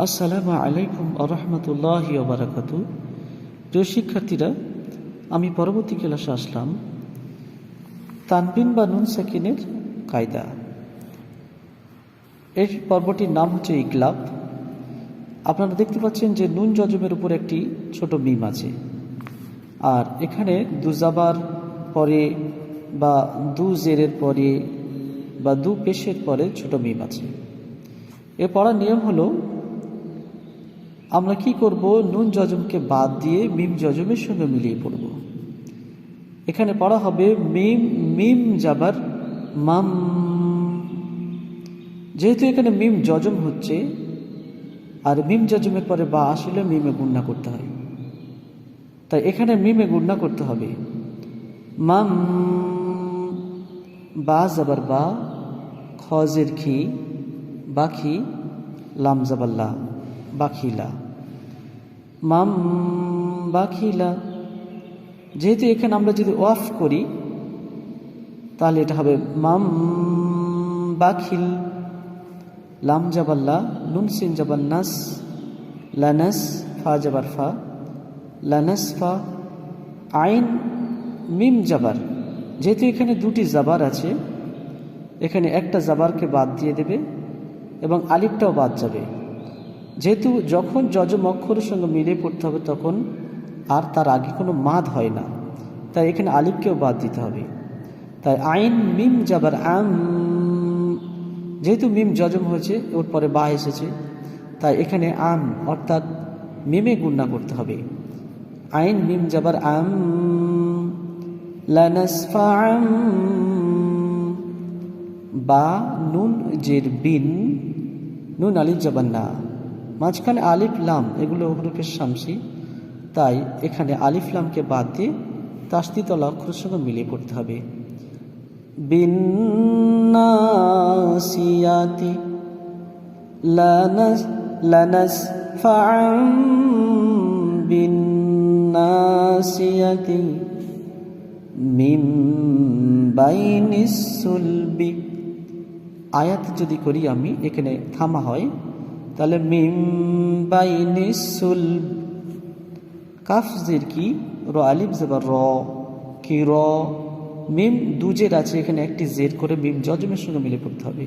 আসসালামু আলাইকুম আরহামতুল্লাহি ওয়া বারাকাতুহু। প্রিয় শিক্ষার্থীরা, আমি পরবর্তী ক্লাসে আসলাম তানবিন বা নুন সাকিনের কায়দা। এই পর্বটির নাম হচ্ছে ইকলাব। আপনারা দেখতে পাচ্ছেন যে নুন জজমের উপর একটি ছোট মিম আছে, আর এখানে দু জাবার পরে বা দু জেরের পরে বা দু পেশের পরে ছোট মিম আছে। এ পড়ার নিয়ম হলো, আমরা কি করব, নুন জজমকে বাদ দিয়ে মিম জজমের সঙ্গে মিলিয়ে পড়ব। এখানে পড়া হবে মিম মিম জাবার মাম। যেহেতু এখানে মিম জজম হচ্ছে আর মিম জজমের পরে বা আসলে মিমে গুণনা করতে হয়, তাই এখানে মিমে গুণনা করতে হবে। মাম, বা জাবার বা, খজের খি, বাখি, লাম জাবাল্লা, বাখিলা, মাম বাখিলা। যেহেতু এখানে আমরা যদি ওয়াফ করি তাহলে এটা হবে মাম বাখিল। লাম জাবাল্লা, নুন সিন জাবার নাস, লানাস, ফা জাবার ফা, লানাস ফা। আইন মিম জাবার, যেহেতু এখানে দুটি জাবার আছে, এখানে একটা জাবারকে বাদ দিয়ে দেবে এবং আলিফটাও বাদ যাবে। যেহেতু যখন জজম অক্ষরের সঙ্গে মিলে পড়তে হবে তখন আর তার আগে কোনো মাদ হয় না, তাই এখানে আলিফকেও বাদ দিতে হবে। তাই আইন মিম জাবার আম, যেহেতু মিম জজম হয়েছে ওর পরে বা এসেছে, তাই এখানে আম অর্থাৎ মিমে গুণনা করতে হবে। আইন মিম জাবার আম, লানাসফা আম, বা নুন জের বিন, নুন আলিফ জাবার না, মাঝখানে আলিফ লাম এগুলো হরফে শামসি, তাই এখানে আলিফ লামকে বাদ দিয়ে তাসদীদ ওয়ালা অক্ষরের সঙ্গে মিলিয়ে পড়তে হবে। বিন্নাসিয়াতি, লানাসফা'আম বিন্নাসিয়াতি, মিন বাইনিস সুলবি। আয়াত যদি করি আমি, এখানে থামা হয়, তাহলে মিম বাইনিস সুলব। কাফ জের কি, র আলিফ জাবার র, কি র। মিম দুজের আছে, এখানে একটি জের করে মিম জজমের সঙ্গে মিলে পড়তে হবে,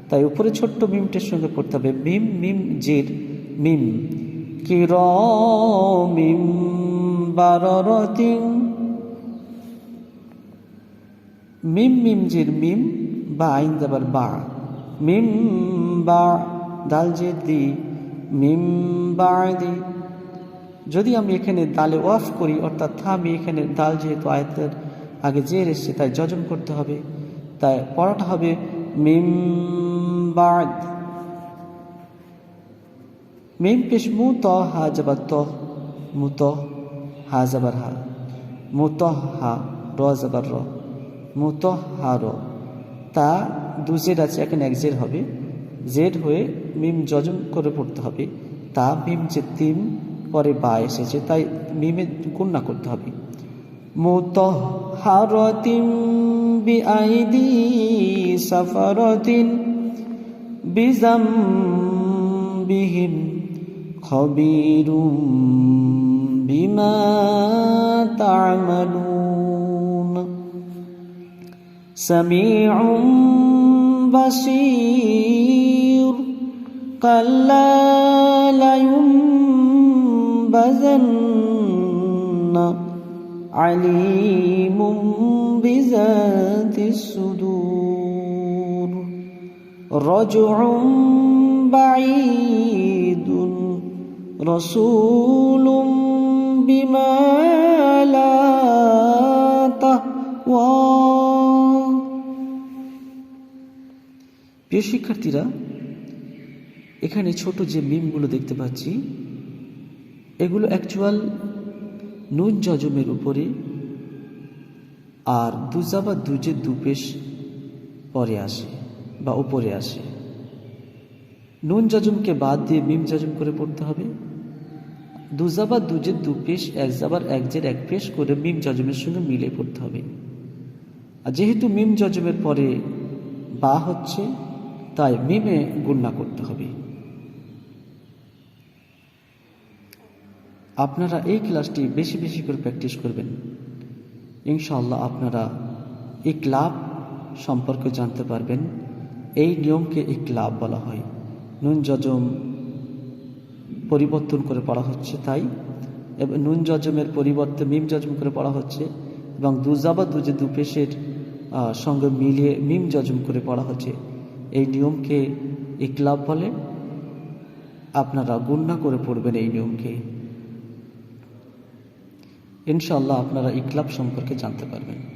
তাই উপরে ছোট্ট মিমটের সঙ্গে পড়তে হবে মিম মিম জের মিম, কি র মিম বাররতিন। মিম মিম জের মিম, বা আইন জাবার বা, মিম বা, দাল জের দি, মিম বাদি। যদি আমি এখানে দালে ওয়াফ করি অর্থাৎ থামি, এখানে দাল যেহেতু আয়াতের আগে জের এসছে তাই জজম করতে হবে, তাই পড়াটা হবে মিম বাদ। মিম পেশ মু ত হা জাবার ত, মুত, হা জাবার হা, মুত হা, র জাবার র, মুত হা র। তা দু জের আছে, এখানে এক জের হবে, জের হয়ে মিম জজম করে পড়তে হবে। তা মিম যে তিন পরে বা এসেছে, তাই মিমে গুণনা করতে হবে। মুতাহহারাতিন বিআইদি সাফারাতিন বিযামবিহিম খবীরুম বিমা তা'মালুন সামিউম বাসীর কাল্লা লা ইউনবাযান্না আলিমুম বিযাতিস সুদূর রাজউম বাঈদুন রাসূলুম বিমা লা তাহওয়া। প্রিয় শিক্ষার্থীরা, এখানে ছোট যে মিমগুলো দেখতে পাচ্ছি এগুলো অ্যাকচুয়াল নুন জজমের উপরে আর দুজা বা দুজের দুপেশ পরে আসে বা উপরে আসে। নুন জজমকে বাদ দিয়ে মিম জজম করে পড়তে হবে। দুজা বা দুজের দুপেশ এক জাবার এক জের এক পেশ করে মিম জজমের সঙ্গে মিলে পড়তে হবে। আর যেহেতু মিম জজমের পরে বা হচ্ছে, তাই মিমে গুণনা করতে হবে। আপনারা এই ক্লাসটি বেশি বেশি করে প্র্যাকটিস করবেন। ইনশাআল্লাহ আপনারা ইকলাব সম্পর্কে জানতে পারবেন। এই নিয়মকে ইকলাব বলা হয়। নুন যজম পরিবর্তন করে পড়া হচ্ছে, তাই এবং নুন যজমের পরিবর্তে মিম যজম করে পড়া হচ্ছে, এবং দুজাবা দুজে দু পেশের সঙ্গে মিলিয়ে মিম যজম করে পড়া হচ্ছে। এই নিয়মকে ইকলাব বলে। আপনারা গুণনা করে পড়বেন এই নিয়মকে। ইনশাআল্লাহ আপনারা ইকলাব সম্পর্কে জানতে পারবেন।